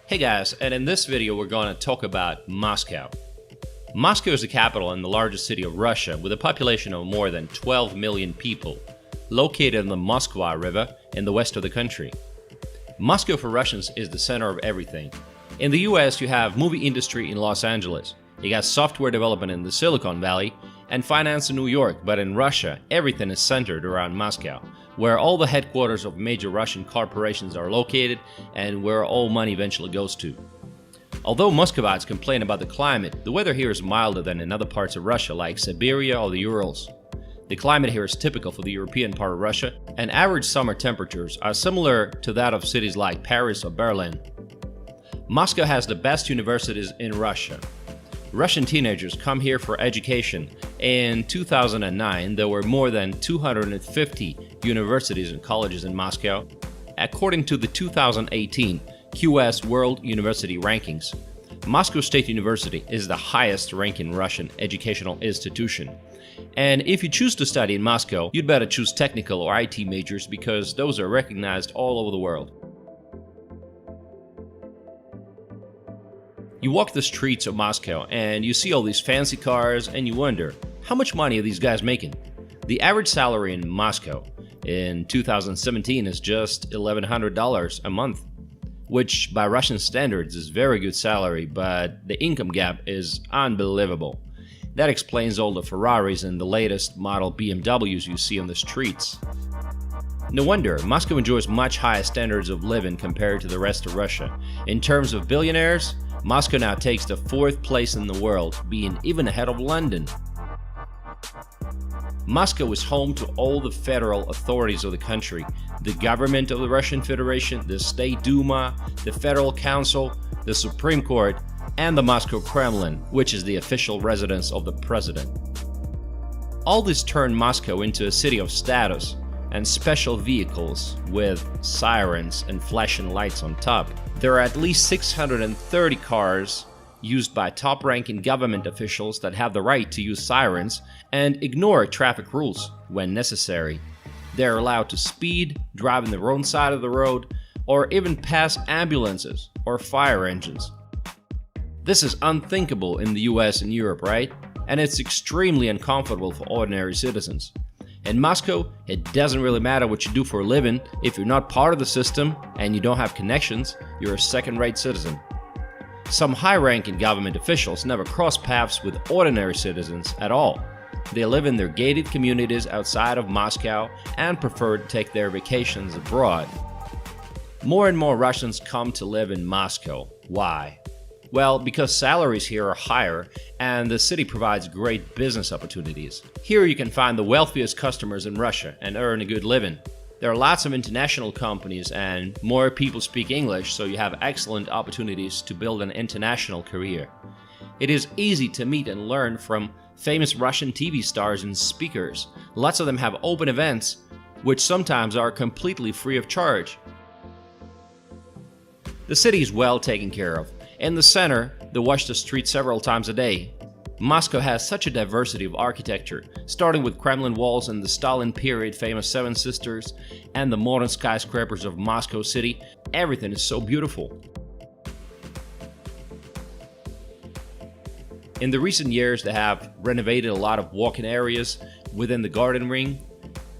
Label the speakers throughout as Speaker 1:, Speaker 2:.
Speaker 1: Hey guys, and in this video we're going to talk about Moscow. Moscow is the capital and the largest city of Russia with a population of more than 12 million people, located on the Moskva River in the west of the country. Moscow for Russians is the center of everything. In the US you have movie industry in Los Angeles, you got software development in the Silicon Valley, and finance in New York, but in Russia everything is centered around Moscow, where all the headquarters of major Russian corporations are located and where all money eventually goes to. Although Muscovites complain about the climate, the weather here is milder than in other parts of Russia like Siberia or the Urals. The climate here is typical for the European part of Russia, and average summer temperatures are similar to that of cities like Paris or Berlin. Moscow has the best universities in Russia. Russian teenagers come here for education. In 2009, there were more than 250 universities and colleges in Moscow, according to the 2018 QS World University Rankings. Moscow State University is the highest-ranking Russian educational institution. And if you choose to study in Moscow, you'd better choose technical or IT majors because those are recognized all over the world. You walk the streets of Moscow and you see all these fancy cars and you wonder, how much money are these guys making? The average salary in Moscow in 2017 is just $1,100 a month, which by Russian standards is very good salary, but the income gap is unbelievable. That explains all the Ferraris and the latest model BMWs you see on the streets. No wonder, Moscow enjoys much higher standards of living compared to the rest of Russia. In terms of billionaires, Moscow now takes the 4th place in the world, being even ahead of London. Moscow is home to all the federal authorities of the country, the government of the Russian Federation, the State Duma, the Federal Council, the Supreme Court, and the Moscow Kremlin, which is the official residence of the president. All this turned Moscow into a city of status and special vehicles with sirens and flashing lights on top. There are at least 630 cars used by top-ranking government officials that have the right to use sirens and ignore traffic rules when necessary. They are allowed to speed, drive on the wrong side of the road, or even pass ambulances or fire engines. This is unthinkable in the US and Europe, right? And it's extremely uncomfortable for ordinary citizens. In Moscow, it doesn't really matter what you do for a living. If you're not part of the system and you don't have connections, you're a second-rate citizen. Some high-ranking government officials never cross paths with ordinary citizens at all. They live in their gated communities outside of Moscow and prefer to take their vacations abroad. More and more Russians come to live in Moscow. Why? Well, because salaries here are higher and the city provides great business opportunities. Here you can find the wealthiest customers in Russia and earn a good living. There are lots of international companies and more people speak English, so you have excellent opportunities to build an international career. It is easy to meet and learn from famous Russian TV stars and speakers. Lots of them have open events, which sometimes are completely free of charge. The city is well taken care of. In the center, they wash the streets several times a day. Moscow has such a diversity of architecture, starting with Kremlin walls and the Stalin period famous Seven Sisters and the modern skyscrapers of Moscow City. Everything is so beautiful. In the recent years, they have renovated a lot of walking areas within the garden ring.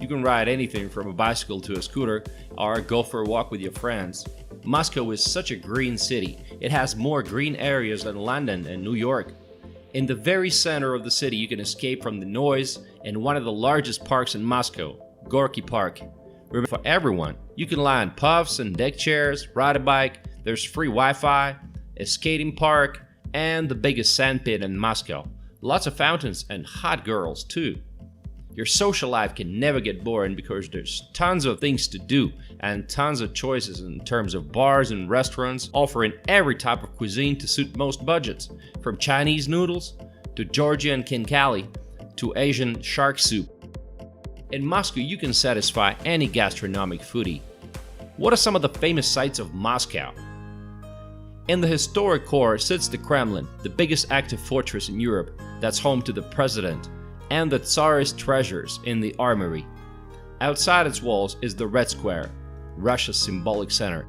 Speaker 1: You can ride anything from a bicycle to a scooter or go for a walk with your friends. Moscow is such a green city. It has more green areas than London and New York. In the very center of the city, you can escape from the noise in one of the largest parks in Moscow, Gorky Park. For everyone, you can lie on puffs and deck chairs, ride a bike, there's free Wi-Fi, a skating park, and the biggest sandpit in Moscow. Lots of fountains and hot girls too. Your social life can never get boring because there's tons of things to do and tons of choices in terms of bars and restaurants offering every type of cuisine to suit most budgets, from Chinese noodles to Georgian khinkali to Asian shark soup. In Moscow, you can satisfy any gastronomic foodie. What are some of the famous sights of Moscow? In the historic core sits the Kremlin, the biggest active fortress in Europe that's home to the president, and the Tsarist treasures in the armory. Outside its walls is the Red Square, Russia's symbolic center.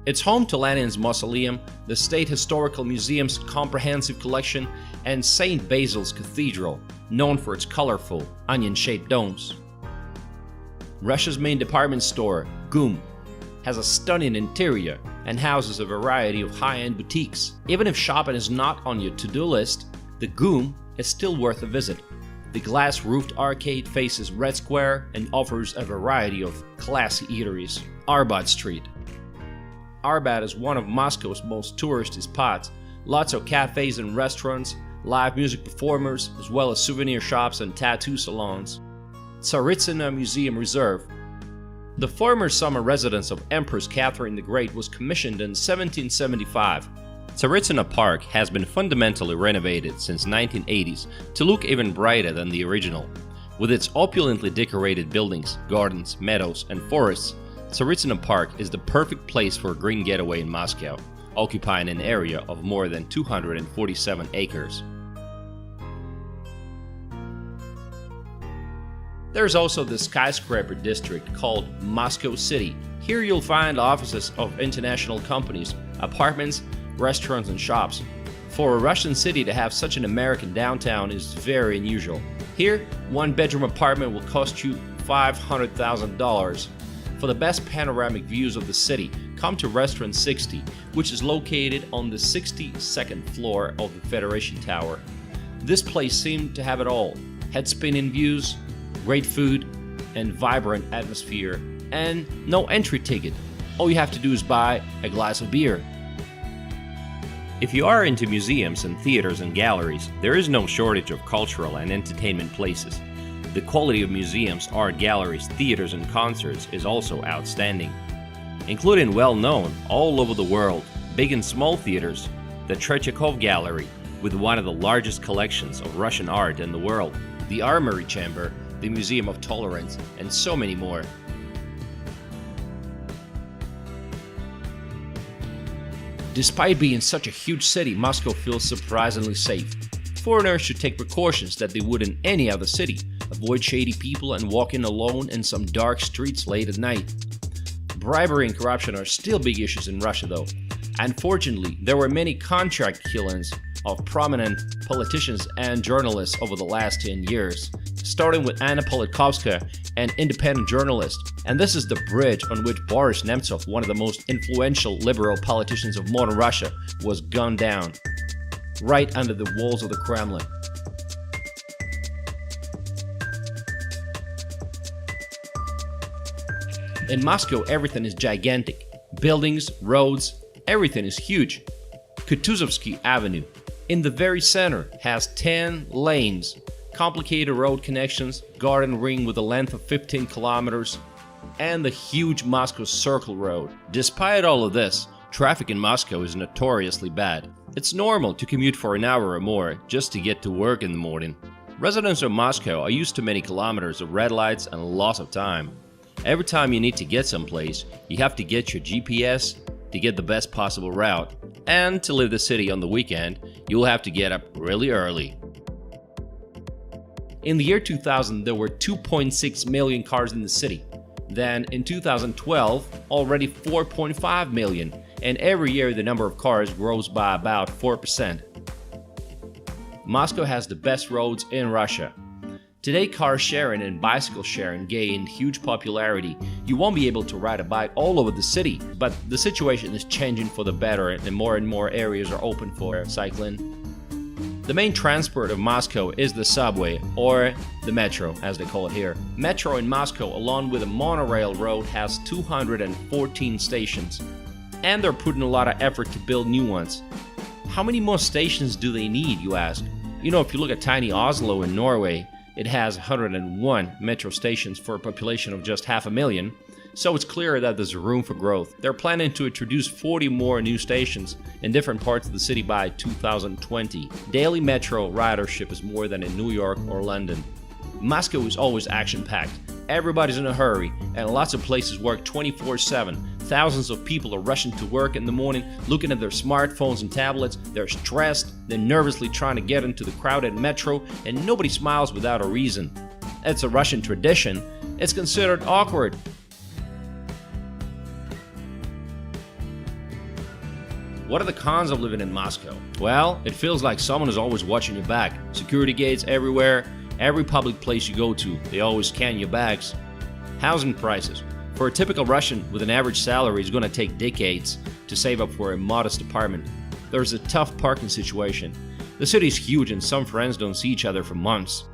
Speaker 1: It's home to Lenin's Mausoleum, the State Historical Museum's comprehensive collection, and St. Basil's Cathedral, known for its colorful, onion-shaped domes. Russia's main department store, GUM, has a stunning interior and houses a variety of high-end boutiques. Even if shopping is not on your to-do list, the GUM is still worth a visit. The glass-roofed arcade faces Red Square and offers a variety of classy eateries. Arbat Street. Arbat is one of Moscow's most touristy spots. Lots of cafes and restaurants, live music performers, as well as souvenir shops and tattoo salons. Tsaritsina Museum Reserve. The former summer residence of Empress Catherine the Great was commissioned in 1775. Tsaritsina Park has been fundamentally renovated since 1980s to look even brighter than the original. With its opulently decorated buildings, gardens, meadows, and forests, Tsaritsina Park is the perfect place for a green getaway in Moscow, occupying an area of more than 247 acres. There's also the skyscraper district called Moscow City. Here you'll find offices of international companies, apartments, restaurants, and shops. For a Russian city to have such an American downtown is very unusual. Here, one-bedroom apartment will cost you $500,000. For the best panoramic views of the city, come to Restaurant 60, which is located on the 62nd floor of the Federation Tower. This place seemed to have it all: head-spinning views, great food, and vibrant atmosphere, and no entry ticket. All you have to do is buy a glass of beer. If you are into museums and theaters and galleries, there is no shortage of cultural and entertainment places. The quality of museums, art galleries, theaters, and concerts is also outstanding, including well-known all over the world, big and small theaters, the Tretyakov Gallery, with one of the largest collections of Russian art in the world, the Armory Chamber, the Museum of Tolerance, and so many more. Despite being such a huge city, Moscow feels surprisingly safe. Foreigners should take precautions that they would in any other city. Avoid shady people and walking alone in some dark streets late at night. Bribery and corruption are still big issues in Russia though. Unfortunately, there were many contract killings of prominent politicians and journalists over the last 10 years, starting with Anna Politkovskaya, an independent journalist. And this is the bridge on which Boris Nemtsov, one of the most influential liberal politicians of modern Russia, was gunned down, right under the walls of the Kremlin. In Moscow, everything is gigantic. Buildings, roads, everything is huge. Kutuzovsky Avenue, in the very center, has 10 lanes, complicated road connections, garden ring with a length of 15 kilometers, and the huge Moscow Circle Road. Despite all of this, traffic in Moscow is notoriously bad. It's normal to commute for an hour or more just to get to work in the morning. Residents of Moscow are used to many kilometers of red lights and loss of time. Every time you need to get someplace, you have to get your GPS to get the best possible route. And to leave the city on the weekend, you'll have to get up really early. In the year 2000, there were 2.6 million cars in the city. Then in 2012, already 4.5 million, and every year the number of cars grows by about 4%. Moscow has the best roads in Russia. Today, car sharing and bicycle sharing gained huge popularity. You won't be able to ride a bike all over the city, but the situation is changing for the better and more areas are open for cycling. The main transport of Moscow is the subway, or the metro, as they call it here. Metro in Moscow, along with a monorail road, has 214 stations. And they're putting a lot of effort to build new ones. How many more stations do they need, you ask? You know, if you look at tiny Oslo in Norway, it has 101 metro stations for a population of just 500,000, so it's clear that there's room for growth. They're planning to introduce 40 more new stations in different parts of the city by 2020. Daily metro ridership is more than in New York or London. Moscow is always action-packed. Everybody's in a hurry, and lots of places work 24/7. Thousands of people are rushing to work in the morning, looking at their smartphones and tablets. They're stressed, they're nervously trying to get into the crowded metro, and nobody smiles without a reason. It's a Russian tradition. It's considered awkward. What are the cons of living in Moscow? Well, it feels like someone is always watching your back. Security gates everywhere, every public place you go to, they always scan your bags. Housing prices. For a typical Russian with an average salary, it's going to take decades to save up for a modest apartment. There's a tough parking situation. The city is huge and some friends don't see each other for months.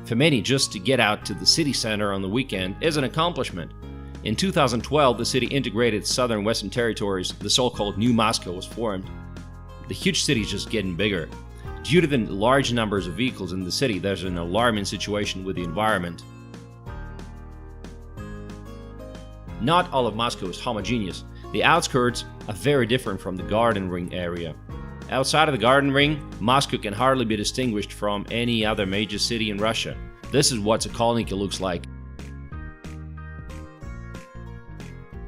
Speaker 1: For many, just to get out to the city center on the weekend is an accomplishment. In 2012, the city integrated southern western territories. The so-called New Moscow was formed. The huge city is just getting bigger. Due to the large numbers of vehicles in the city, there's an alarming situation with the environment. Not all of Moscow is homogeneous. The outskirts are very different from the Garden Ring area. Outside of the Garden Ring, Moscow can hardly be distinguished from any other major city in Russia. This is what Sokolniki looks like.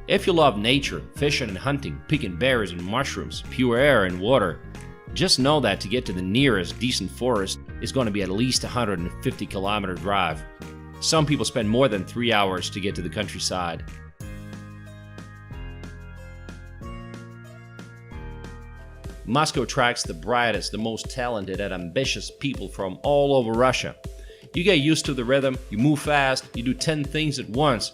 Speaker 1: If you love nature, fishing and hunting, picking berries and mushrooms, pure air and water, just know that to get to the nearest decent forest is going to be at least a 150-kilometer drive. Some people spend more than 3 hours to get to the countryside. Moscow attracts the brightest, the most talented and ambitious people from all over Russia. You get used to the rhythm, you move fast, you do 10 things at once.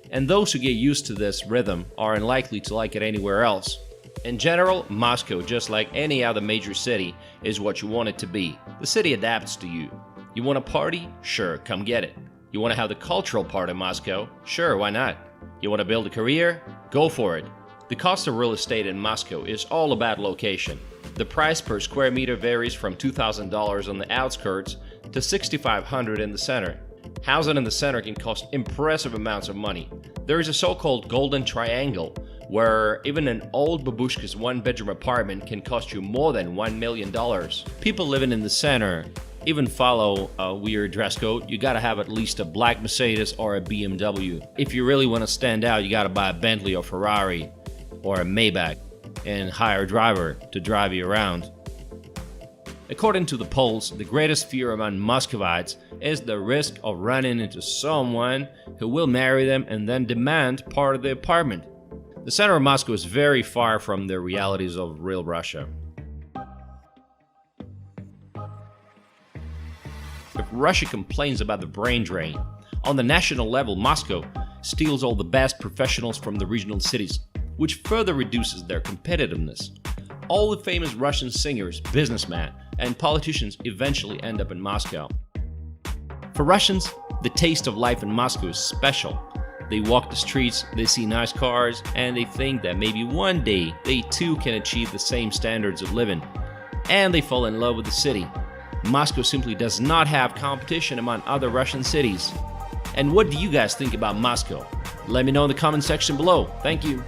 Speaker 1: And those who get used to this rhythm are unlikely to like it anywhere else. In general, Moscow, just like any other major city, is what you want it to be. The city adapts to you. You want a party? Sure, come get it. You want to have the cultural part of Moscow? Sure, why not? You want to build a career? Go for it. The cost of real estate in Moscow is all about location. The price per square meter varies from $2,000 on the outskirts to $6,500 in the center. Housing in the center can cost impressive amounts of money. There is a so-called golden triangle, where even an old babushka's one-bedroom apartment can cost you more than $1 million. People living in the center even follow a weird dress code. You gotta have at least a black Mercedes or a BMW. If you really want to stand out, you gotta buy a Bentley or Ferrari or a Maybach and hire a driver to drive you around. According to the polls, the greatest fear among Muscovites is the risk of running into someone who will marry them and then demand part of the apartment. The center of Moscow is very far from the realities of real Russia. If Russia complains about the brain drain, on the national level, Moscow steals all the best professionals from the regional cities, which further reduces their competitiveness. All the famous Russian singers, businessmen, and politicians eventually end up in Moscow. For Russians, the taste of life in Moscow is special. They walk the streets, they see nice cars, and they think that maybe one day they too can achieve the same standards of living. And they fall in love with the city. Moscow simply does not have competition among other Russian cities. And what do you guys think about Moscow? Let me know in the comment section below. Thank you.